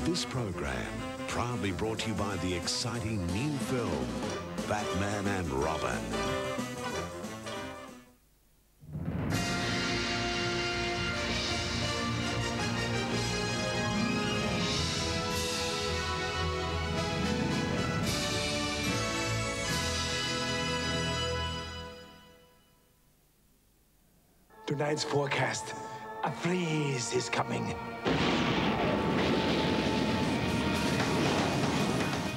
This program proudly brought to you by the exciting new film, Batman and Robin. Tonight's forecast, a freeze is coming.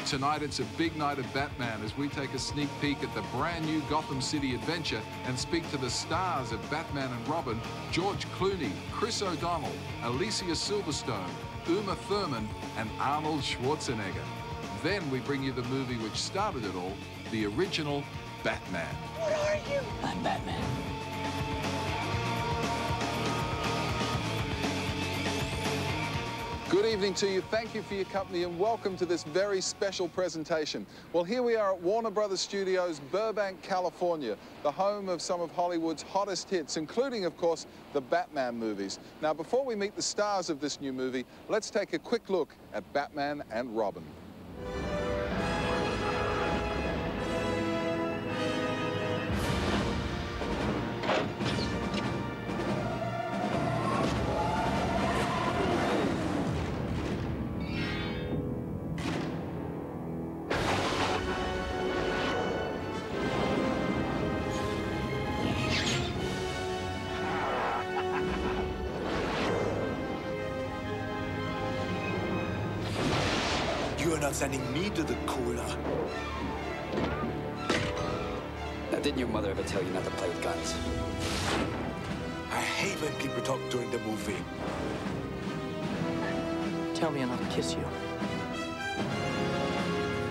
Tonight it's a big night of Batman as we take a sneak peek at the brand new Gotham City adventure and speak to the stars of Batman and Robin, George Clooney, Chris O'Donnell, Alicia Silverstone, Uma Thurman and Arnold Schwarzenegger. Then we bring you the movie which started it all, the original Batman. What are you? I'm Batman. Good evening to you. Thank you for your company and welcome to this very special presentation. Well, here we are at Warner Brothers Studios, Burbank, California, the home of some of Hollywood's hottest hits, including, of course, the Batman movies. Now, before we meet the stars of this new movie, let's take a quick look at Batman and Robin. You're not sending me to the cooler. Now, didn't your mother ever tell you not to play with guns? I hate when people talk during the movie. Tell me I'm not to kiss you.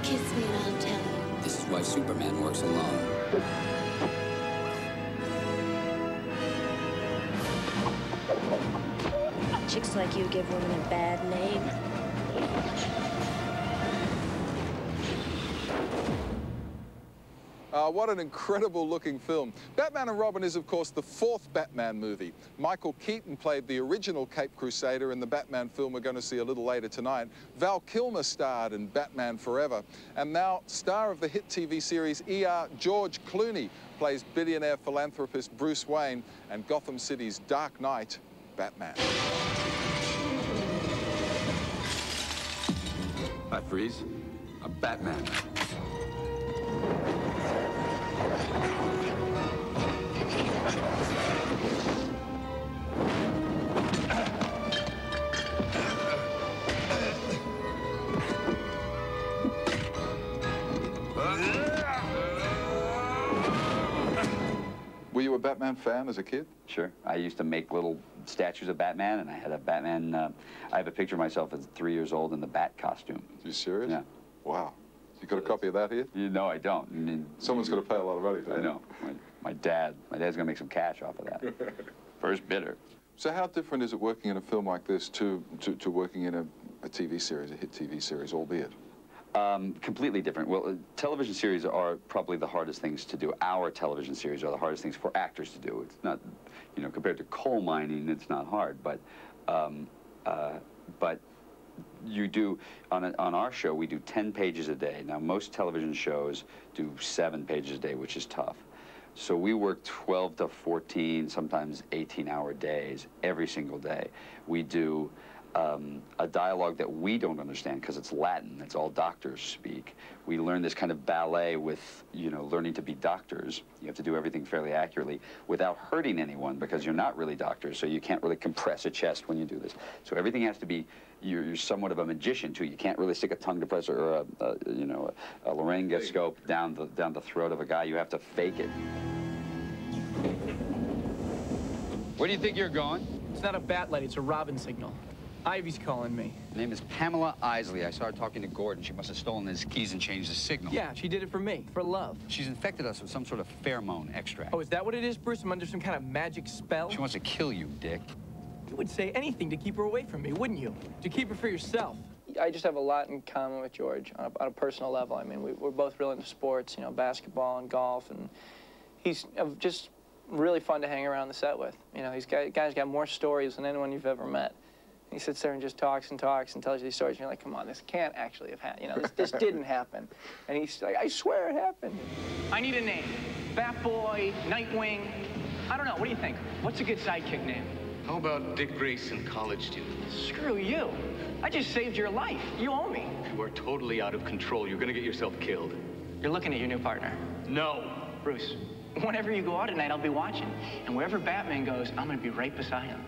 Kiss me and I'll tell you. This is why Superman works alone. Chicks like you give women a bad name. What an incredible looking film. Batman and Robin is, of course, the fourth Batman movie. Michael Keaton played the original Cape Crusader in the Batman film we're going to see a little later tonight. Val Kilmer starred in Batman Forever. And now, star of the hit TV series ER, George Clooney, plays billionaire philanthropist Bruce Wayne and Gotham City's Dark Knight, Batman. I freeze. I'm Batman. Were you a Batman fan as a kid? Sure. I used to make little statues of Batman, and I had a Batman. I have a picture of myself at 3 years old in the Bat costume. Are you serious? Yeah. Wow. You got a copy of that here? No, I don't. I mean, Someone's going to pay a lot of money for that. I know. My dad's going to make some cash off of that. First bidder. So how different is it working in a film like this to working in a TV series, a hit TV series, albeit? Completely different. Well, television series are probably the hardest things to do. Our television series are the hardest things for actors to do. It's not, you know, compared to coal mining, it's not hard. But you do, on our show, we do 10 pages a day. Now, most television shows do 7 pages a day, which is tough. So we work 12 to 14, sometimes 18-hour days every single day. We do a dialogue that we don't understand because it's Latin. It's all doctors speak. We learn this kind of ballet with, you know, learning to be doctors. You have to do everything fairly accurately without hurting anyone because you're not really doctors, so you can't really compress a chest when you do this. So everything has to be, you're somewhat of a magician, too. You can't really stick a tongue depressor or a laryngoscope down the throat of a guy. You have to fake it. Where do you think you're going? It's not a bat light, it's a Robin signal. Ivy's calling me. Her name is Pamela Isley. I saw her talking to Gordon. She must have stolen his keys and changed the signal. Yeah, she did it for me, for love. She's infected us with some sort of pheromone extract. Oh, is that what it is, Bruce? I'm under some kind of magic spell? She wants to kill you, Dick. You would say anything to keep her away from me, wouldn't you? To keep her for yourself. I just have a lot in common with George on a personal level. I mean, we're both real into sports, you know, basketball and golf, and he's just really fun to hang around the set with. You know, guy's got more stories than anyone you've ever met. He sits there and just talks and talks and tells you these stories, and you're like, come on, this can't actually have happened. You know, this didn't happen. And he's like, I swear it happened. I need a name. Batboy, Nightwing. I don't know. What do you think? What's a good sidekick name? How about Dick Grayson, college student? Screw you. I just saved your life. You owe me. You are totally out of control. You're gonna get yourself killed. You're looking at your new partner. No. Bruce, whenever you go out at night, I'll be watching. And wherever Batman goes, I'm gonna be right beside him.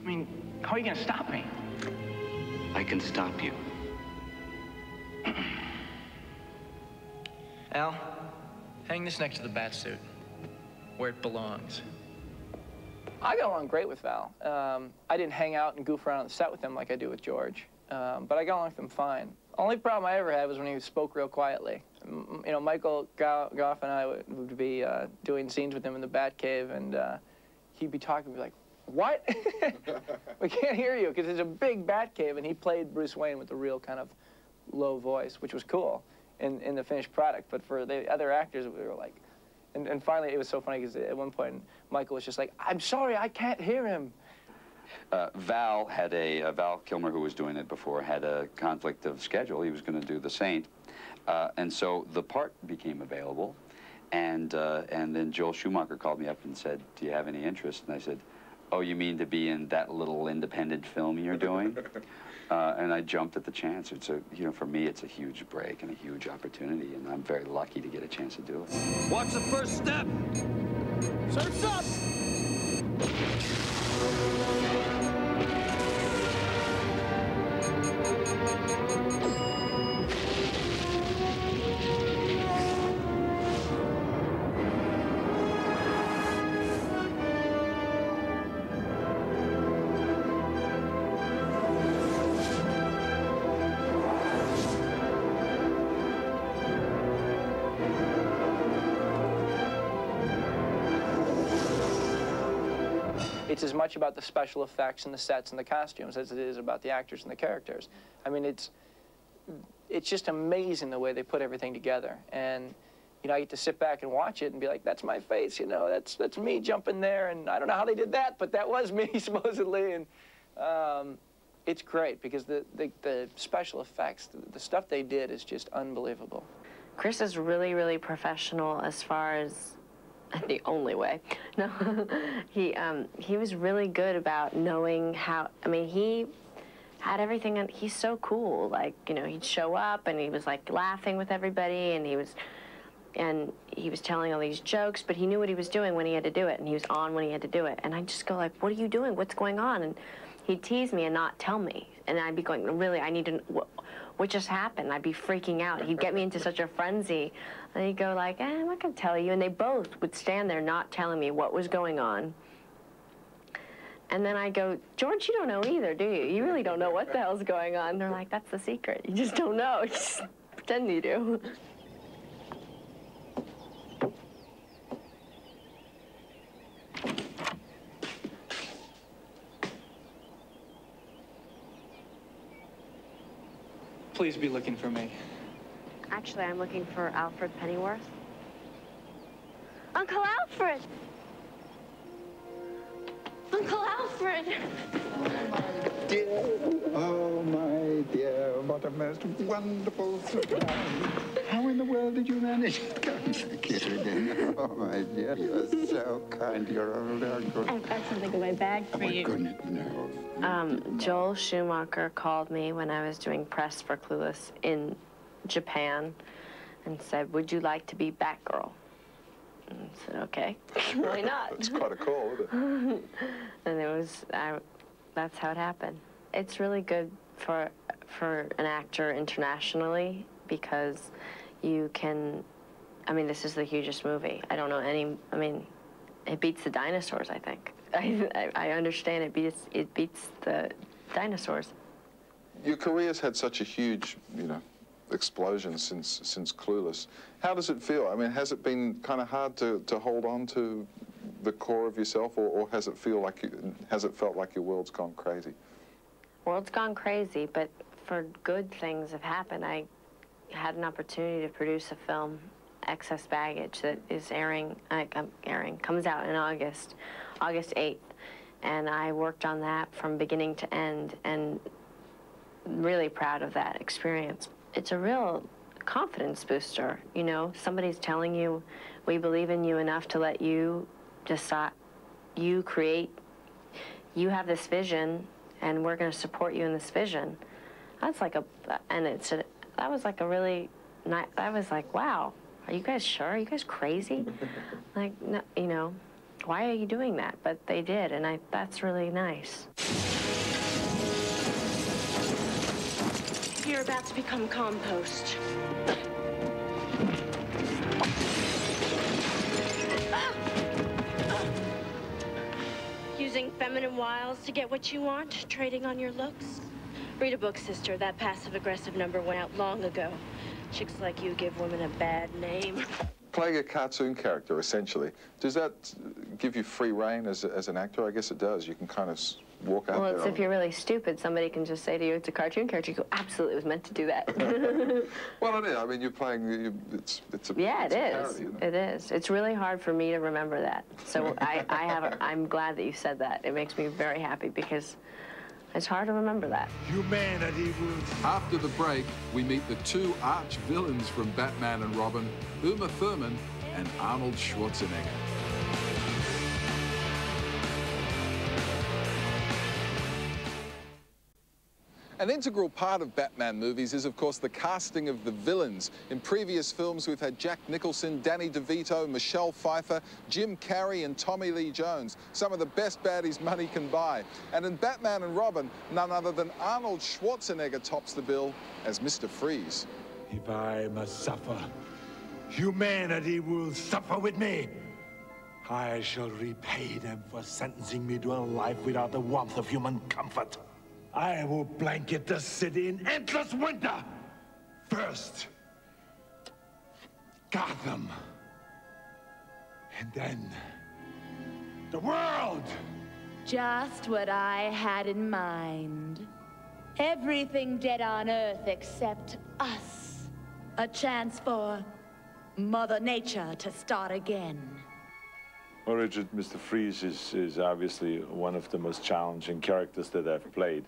I mean, how are you gonna stop me? I can stop you. Al, hang this next to the bat suit, where it belongs. I got along great with Val. I didn't hang out and goof around on the set with him like I do with George, but I got along with him fine. Only problem I ever had was when he spoke real quietly. You know, Michael Goff and I would be doing scenes with him in the Batcave, and he'd be talking, we'd be like, what? We can't hear you, because it's a big Batcave, and he played Bruce Wayne with a real kind of low voice, which was cool in the finished product. But for the other actors, we were like, and finally it was so funny, because at one point, Michael was just like, I'm sorry, I can't hear him. Val Kilmer, who was doing it before, had a conflict of schedule. He was going to do The Saint. And so the part became available. And then Joel Schumacher called me up and said, do you have any interest? And I said, oh, you mean to be in that little independent film you're doing? And I jumped at the chance. It's a, you know, for me, it's a huge break and a huge opportunity, and I'm very lucky to get a chance to do it. What's the first step? Surf's up! It's as much about the special effects and the sets and the costumes as it is about the actors and the characters. I mean, it's just amazing the way they put everything together. And, you know, I get to sit back and watch it and be like, that's my face, you know, that's me jumping there, and I don't know how they did that, but that was me, supposedly. And it's great, because the special effects, the stuff they did is just unbelievable. Chris is really, really professional as far as the only way. No, he was really good about knowing how, I mean, he had everything, and he's so cool. Like, you know, he'd show up and he was like laughing with everybody, and he was telling all these jokes, but he knew what he was doing when he had to do it, and he was on when he had to do it. And I'd just go like, what are you doing? What's going on? And he'd tease me and not tell me. And I'd be going, really, I need to, what just happened? I'd be freaking out. He'd get me into such a frenzy. And he'd go like, I'm not gonna tell you. And they both would stand there not telling me what was going on. And then I go, George, you don't know either, do you? You really don't know what the hell's going on. They're like, that's the secret. You just don't know. You just pretend you do. Please be looking for me. Actually, I'm looking for Alfred Pennyworth. Uncle Alfred! Uncle Alfred! Oh, my dear, what a most wonderful surprise. How in the world did you manage to come again? Oh, my dear, you're so kind. You're good. I've got something in my bag for you. Oh, my goodness, no. Joel Schumacher called me when I was doing press for Clueless in Japan and said, would you like to be Batgirl? And I said, okay. Why not? That's quite a call, isn't it? And it was, that's how it happened. It's really good for an actor internationally, because you can, I mean, this is the hugest movie. I don't know any, I mean, it beats the dinosaurs, I think. I understand it beats the dinosaurs. Your career's had such a huge, you know, explosion since Clueless. How does it feel? I mean, has it been kind of hard to hold on to the core of yourself, or has it felt like your world's gone crazy? World's gone crazy, but for good things have happened. I had an opportunity to produce a film, Excess Baggage, that is comes out in August 8th. and I worked on that from beginning to end, and really proud of that experience. It's a real confidence booster, you know? Somebody's telling you, we believe in you enough to let you decide, you have this vision, and we're going to support you in this vision. That's like that was like a really nice, I was like, wow, are you guys sure? Are you guys crazy? Like, no, you know, why are you doing that? But they did, and that's really nice. You're about to become compost. Using feminine wiles to get what you want, trading on your looks. Read a book, sister. That passive-aggressive number went out long ago. Chicks like you give women a bad name. Playing a cartoon character, essentially, does that give you free rein as an actor? I guess it does. You can kind of walk out there. Well, it's if you're really stupid, somebody can just say to you, it's a cartoon character. You go, absolutely, it was meant to do that. Well, it is. I mean, you're playing, it's a yeah, it's it a is. parody, isn't It is. It's really hard for me to remember that. So I'm glad that you said that. It makes me very happy because it's hard to remember that. Humanity will... After the break, we meet the two arch villains from Batman and Robin, Uma Thurman and Arnold Schwarzenegger. An integral part of Batman movies is, of course, the casting of the villains. In previous films, we've had Jack Nicholson, Danny DeVito, Michelle Pfeiffer, Jim Carrey, and Tommy Lee Jones, some of the best baddies money can buy. And in Batman and Robin, none other than Arnold Schwarzenegger tops the bill as Mr. Freeze. If I must suffer, humanity will suffer with me. I shall repay them for sentencing me to a life without the warmth of human comfort. I will blanket the city in endless winter. First, Gotham. And then, the world. Just what I had in mind. Everything dead on Earth except us. A chance for Mother Nature to start again. Well, Richard, Mr. Freeze is obviously one of the most challenging characters that I've played.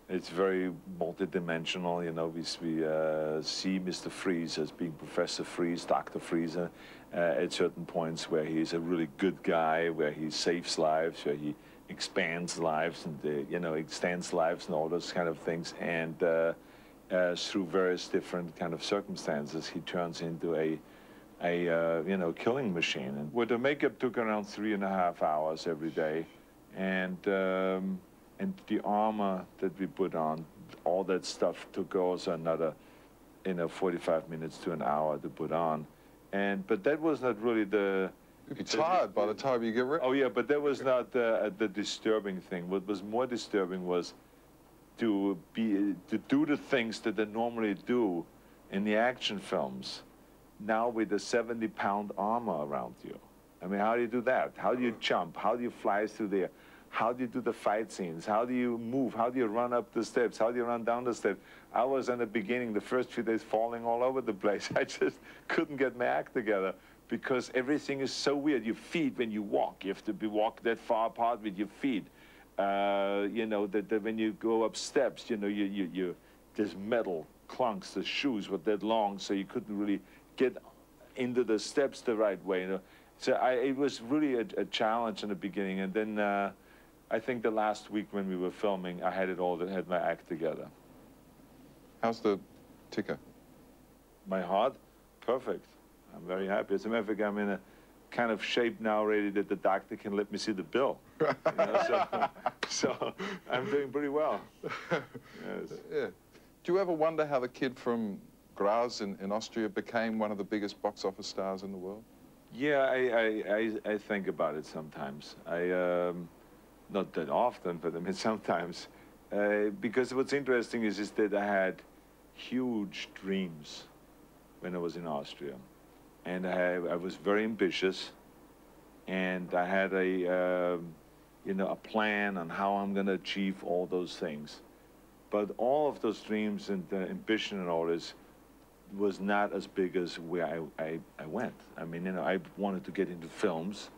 It's very multidimensional, you know. We see Mr. Freeze as being Professor Freeze, Dr. Freeze, at certain points where he's a really good guy, where he saves lives, where he expands lives and, you know, extends lives and all those kind of things. And through various different kind of circumstances, he turns into a you know, killing machine. And with the makeup took around 3.5 hours every day. And the armor that we put on, all that stuff took also another, you know, 45 minutes to an hour to put on. But that was not really the... You'd be tired by the time you get ready. Oh, yeah, but that was not the disturbing thing. What was more disturbing was to do the things that they normally do in the action films, now with a 70-pound armor around you. I mean, how do you do that? How do you jump? How do you fly through the air? How do you do the fight scenes? How do you move? How do you run up the steps? How do you run down the steps? I was in the beginning, the first few days, falling all over the place. I just couldn't get my act together because everything is so weird. Your feet, when you walk, you have to walk that far apart with your feet. You know, that when you go up steps, you know, there's metal clunks. The shoes were that long, so you couldn't really get into the steps the right way. You know? So it was really a challenge in the beginning, and then I think the last week when we were filming, I had had my act together. How's the ticker? My heart? Perfect. I'm very happy. As a matter of fact, I'm in a kind of shape now already that the doctor can let me see the bill. You know, so I'm doing pretty well. Yes. Yeah. Do you ever wonder how the kid from Graz in Austria became one of the biggest box office stars in the world? Yeah, I think about it sometimes. Not that often, but I mean sometimes. Because what's interesting is that I had huge dreams when I was in Austria. And I was very ambitious. And I had you know, a plan on how I'm going to achieve all those things. But all of those dreams and the ambition and all this was not as big as where I went. I mean, you know, I wanted to get into films.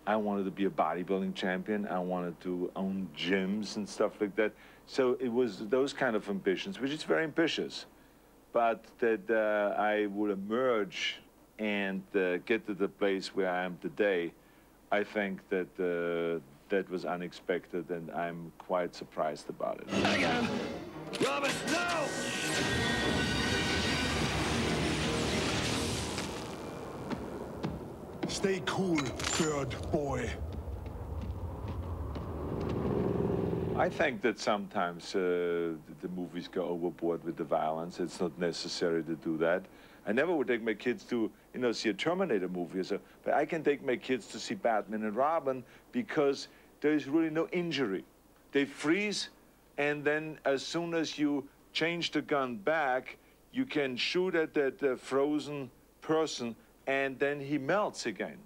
I wanted to be a bodybuilding champion. I wanted to own gyms and stuff like that. So it was those kind of ambitions, which is very ambitious. But that I would emerge and get to the place where I am today, I think that that was unexpected, and I'm quite surprised about it. Hang on! Robin, no! Stay cool, bird boy. I think that sometimes the movies go overboard with the violence. It's not necessary to do that. I never would take my kids to, you know, see a Terminator movie or so, but I can take my kids to see Batman and Robin because there is really no injury. They freeze, and then as soon as you change the gun back, you can shoot at that frozen person, and then he melts again.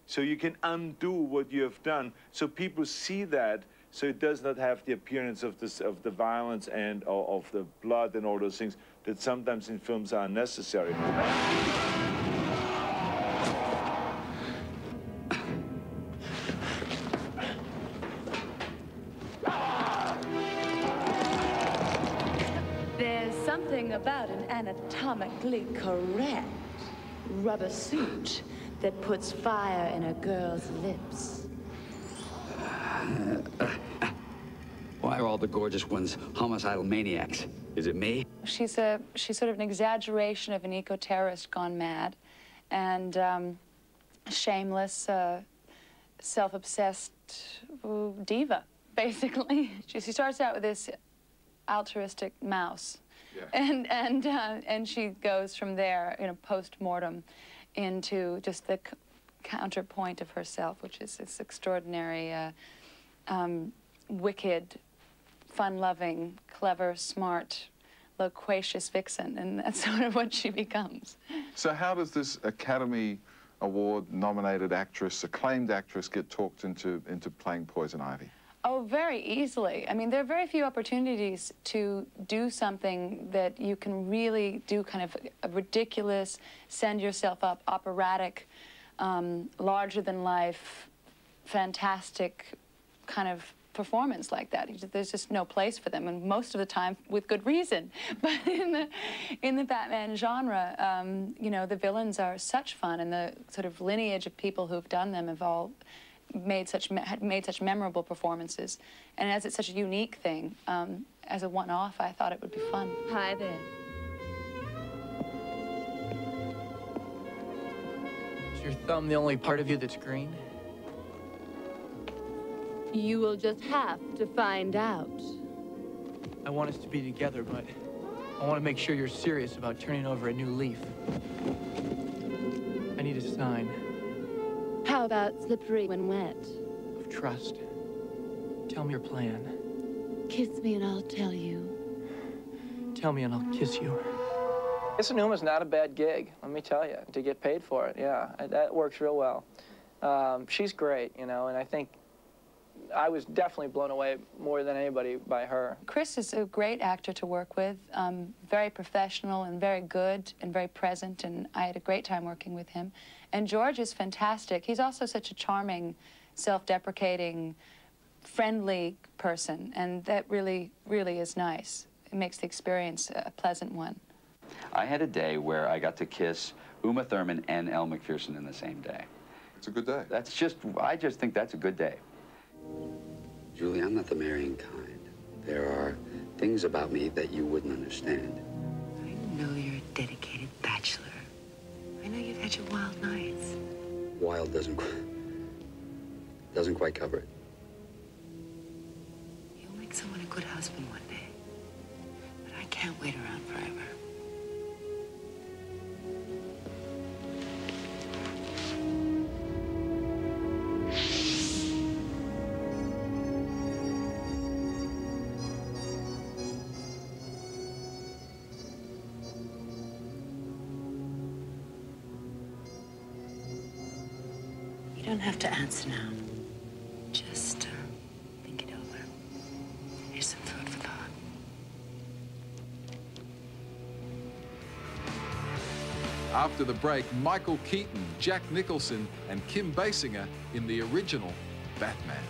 So you can undo what you have done. So people see that, so it does not have the appearance of the violence and of the blood and all those things that sometimes in films are unnecessary. There's something about an anatomically correct rubber suit that puts fire in a girl's lips. Why are all the gorgeous ones homicidal maniacs? Is it me? She's sort of an exaggeration of an eco-terrorist gone mad, and shameless, self-obsessed diva, basically. She starts out with this altruistic mouse, yeah. and she goes from there, you know, post-mortem, into just the counterpoint of herself, which is this extraordinary, wicked, fun-loving, clever, smart, loquacious vixen, and that's sort of what she becomes. So how does this Academy Award-nominated actress, acclaimed actress, get talked into playing Poison Ivy? Oh, very easily. I mean, there are very few opportunities to do something that you can really do kind of a ridiculous, send yourself up, operatic, larger-than-life, fantastic kind of performance like that. There's just no place for them, and most of the time with good reason. But in the Batman genre, you know, the villains are such fun, and the sort of lineage of people who've done them have all made such memorable performances. And as it's such a unique thing, as a one-off, I thought it would be fun. Hi there. Is your thumb the only part of you that's green? You will just have to find out. I want us to be together, but I want to make sure you're serious about turning over a new leaf. I need a sign. How about slippery when wet? Of trust. Tell me your plan. Kiss me and I'll tell you. Tell me and I'll kiss you. Kissing Uma's not a bad gig, let me tell you, to get paid for it, yeah. That works real well. She's great, you know, and I think I was definitely blown away more than anybody by her. Chris is a great actor to work with, very professional and very good and very present, and I had a great time working with him. And George is fantastic. He's also such a charming, self-deprecating, friendly person, and that really, really is nice. It makes the experience a pleasant one. I had a day where I got to kiss Uma Thurman and Elle Macpherson in the same day. It's a good day. I just think that's a good day. Julie, I'm not the marrying kind. There are things about me that you wouldn't understand. I know you're a dedicated bachelor. I know you've had your wild nights. Wild doesn't quite cover it. You'll make someone a good husband one day. But I can't wait around forever. You don't have to answer now. Just think it over. Here's some food for thought. After the break, Michael Keaton, Jack Nicholson, and Kim Basinger in the original Batman.